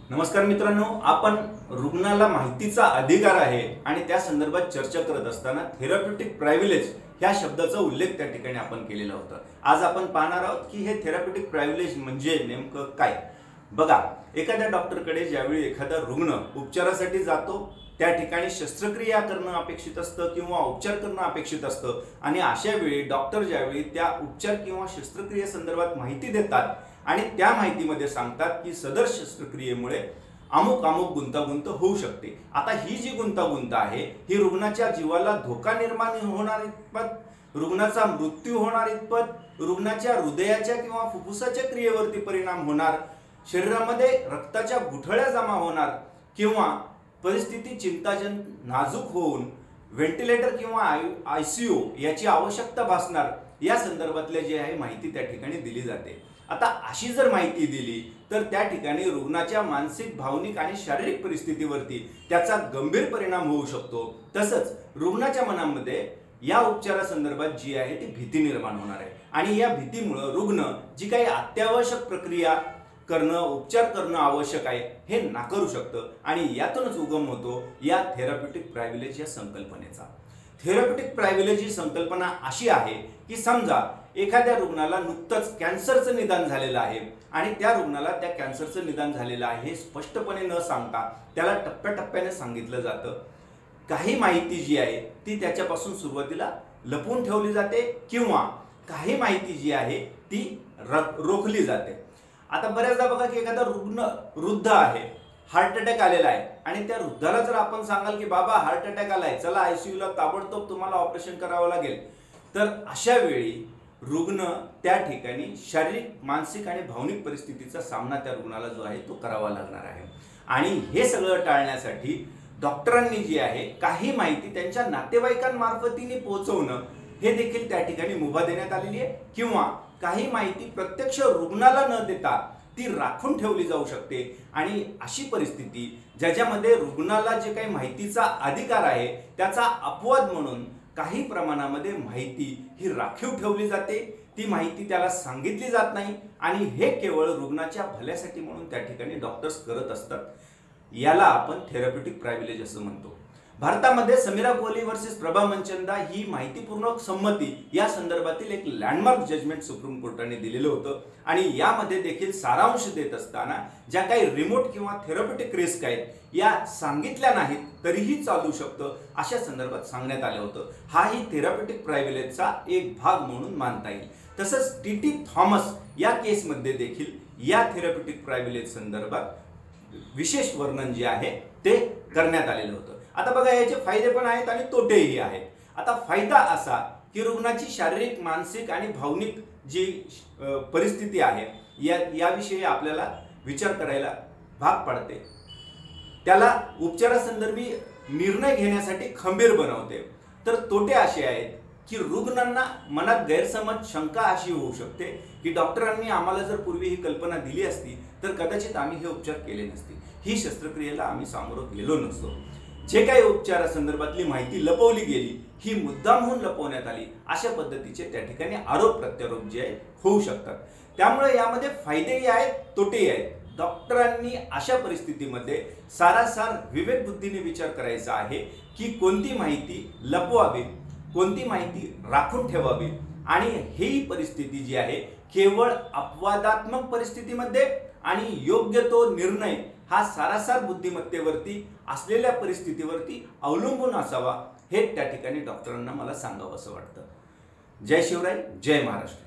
नमस्कार मित्रांनो, आपण रुग्णाला माहितीचा अधिकार आहे आणि त्या संदर्भात चर्चा करत असताना थेरप्युटिक प्रायव्हिलेज ह्या शब्दाचा उल्लेख त्या ठिकाणी आपण केलेला होता। आज आपण पाहणार आहोत की हे थेरप्युटिक प्रायव्हिलेज म्हणजे नेमकं काय। बघा, एखाद्या डॉक्टरकडे ज्यावेळी एखादा रुग्ण उपचारासाठी जातो त्या ठिकाणी शस्त्रक्रिया करणं अपेक्षित असतं किंवा उपचार करणं अपेक्षित असतं आणि अशा वेळी डॉक्टर ज्यावेळी त्या उपचार किंवा शस्त्रक्रिये संदर्भात माहिती देतात आणि त्या माहितीमध्ये सांगतात की सदर शस्त्रक्रियेमुळे अमुक अमुक गुंतागुंत होऊ शकते। आता ही जी गुंतागुंत आहे ही रुग्णाच्या जीवाला धोका निर्माण होणार इतपत, रुग्णाचा मृत्यू होणार इतपत, रुग्णाच्या हृदयाच्या किंवा फुफ्फुसाच्या क्रियेवरती परिणाम होणार, शरीरामध्ये रक्ताच्या गुठळ्या जमा होणार किंवा परिस्थिती चिंताजनक नाजूक होऊन व्हेंटिलेटर किंवा आयसीयू याची आवश्यकता भासणार, या संदर्भातले जे आहे माहिती त्या ठिकाणी दिली जाते। आता अशी जर माहिती दिली तर त्या ठिकाणी रुग्णाच्या मानसिक, भावनिक आणि शारीरिक परिस्थितीवरती त्याचा गंभीर परिणाम होऊ शकतो। तसंच रुग्णाच्या मनामध्ये या उपचारासंदर्भात जी आहे ती भीती निर्माण होणार आहे आणि या भीतीमुळे रुग्ण जी काही अत्यावश्यक प्रक्रिया करणं, उपचार करणं आवश्यक आहे हे नाकारू शकतं आणि यातूनच उगम होतो या थेरप्युटिक प्रायव्हिलेज या संकल्पनेचा। थेरप्युटिक प्रायव्हिलेज ही संकल्पना अशी आहे की समजा एखाद्या रुग्णाला नुकतंच कॅन्सरचं निदान झालेलं आहे आणि त्या रुग्णाला त्या कॅन्सरचं निदान झालेलं आहे हे स्पष्टपणे न सांगता त्याला टप्प्याटप्प्याने सांगितलं जातं। काही माहिती जी आहे ती त्याच्यापासून सुरुवातीला लपवून ठेवली जाते किंवा काही माहिती जी आहे ती रोखली जाते। आता बऱ्याचदा बघा की एखादा रुग्ण वृद्ध आहे, हार्ट अटॅक आलेला आहे आणि त्या वृद्धाला जर आपण सांगाल की बाबा हार्ट अटॅक आलाय, चला आयसीयू ला ताबडतोब तुम्हाला ऑपरेशन करावं लागेल, तर अशा वेळी रुग्ण त्या ठिकाणी शारीरिक, मानसिक आणि भावनिक परिस्थितीचा सामना त्या रुग्णाला जो आहे तो करावा लागणार आहे। आणि हे सगळं टाळण्यासाठी डॉक्टरांनी जी आहे काही माहिती त्यांच्या नातेवाईकांमार्फतीने पोहोचवणं हे देखील त्या ठिकाणी मुभा देण्यात आलेली आहे किंवा काही माहिती प्रत्यक्ष रुग्णाला न देता ती राखून ठेवली जाऊ शकते आणि अशी परिस्थिती ज्याच्यामध्ये रुग्णाला जे काही माहितीचा अधिकार आहे त्याचा अपवाद म्हणून काही प्रमाणामध्ये माहिती ही राखीव ठेवली जाते, ती माहिती त्याला सांगितली जात नाही आणि हे केवळ रुग्णाच्या भल्यासाठी म्हणून त्या ठिकाणी डॉक्टर्स करत असतात। याला आपण थेरप्युटिक प्रायव्हिलेज असं म्हणतो। भारतामध्ये समीरा कोहली वर्सेस प्रभा मंचंदा ही माहितीपूर्ण संमती या संदर्भातील एक लँडमार्क जजमेंट सुप्रीम कोर्टाने दिलेलं होतं आणि यामध्ये देखील सारांश देत असताना ज्या काही रिमोट किंवा थेरप्युटिक रिस्क आहेत या सांगितल्या नाहीत तरीही चालू शकतं अशा संदर्भात सांगण्यात आलं होतं। हाही थेरप्युटिक प्रायव्हिलेजचा एक भाग म्हणून मानता येईल। तसंच टीटी थॉमस या केसमध्ये देखील या थेरप्युटिक प्रायव्हिलेज संदर्भात विशेष वर्णन जे आहे ते करण्यात आलेलं होतं। आता बघा, याचे फायदे पण आहेत आणि तोटेही आहेत। आता फायदा असा की रुग्णाची शारीरिक, मानसिक आणि भावनिक जी परिस्थिती आहे याविषयी आपल्याला विचार करायला भाग पडते, त्याला उपचारासंदर्भी निर्णय घेण्यासाठी खंबीर बनवते। तर तोटे असे आहेत की रुग्णांना मनात गैरसमज, शंका अशी होऊ शकते की डॉक्टरांनी आम्हाला जर पूर्वी ही कल्पना दिली असती तर कदाचित आम्ही हे उपचार केले नसते, ही शस्त्रक्रियेला आम्ही सामोरं गेलो नसतो। जे काही उपचारासंदर्भातली माहिती लपवली गेली ही मुद्दामहून लपवण्यात आली, अशा पद्धतीचे त्या ठिकाणी आरोप प्रत्यारोप जे आहे होऊ शकतात। त्यामुळे यामध्ये फायदेही आहेत, तोटेही आहेत। डॉक्टरांनी अशा परिस्थितीमध्ये सारासार विवेक बुद्धीने विचार करायचा आहे की कोणती माहिती लपवावी, कोणती माहिती राखून ठेवावी आणि ही परिस्थिती जी आहे केवळ अपवादात्मक परिस्थितीमध्ये आणि योग्य तो निर्णय हा सारासार बुद्धिमत्तेवरती असलेल्या परिस्थितीवरती अवलंबून असावा, हे त्या ठिकाणी डॉक्टरांना मला सांगावं असं वाटतं। जय शिवराय, जय महाराष्ट्र।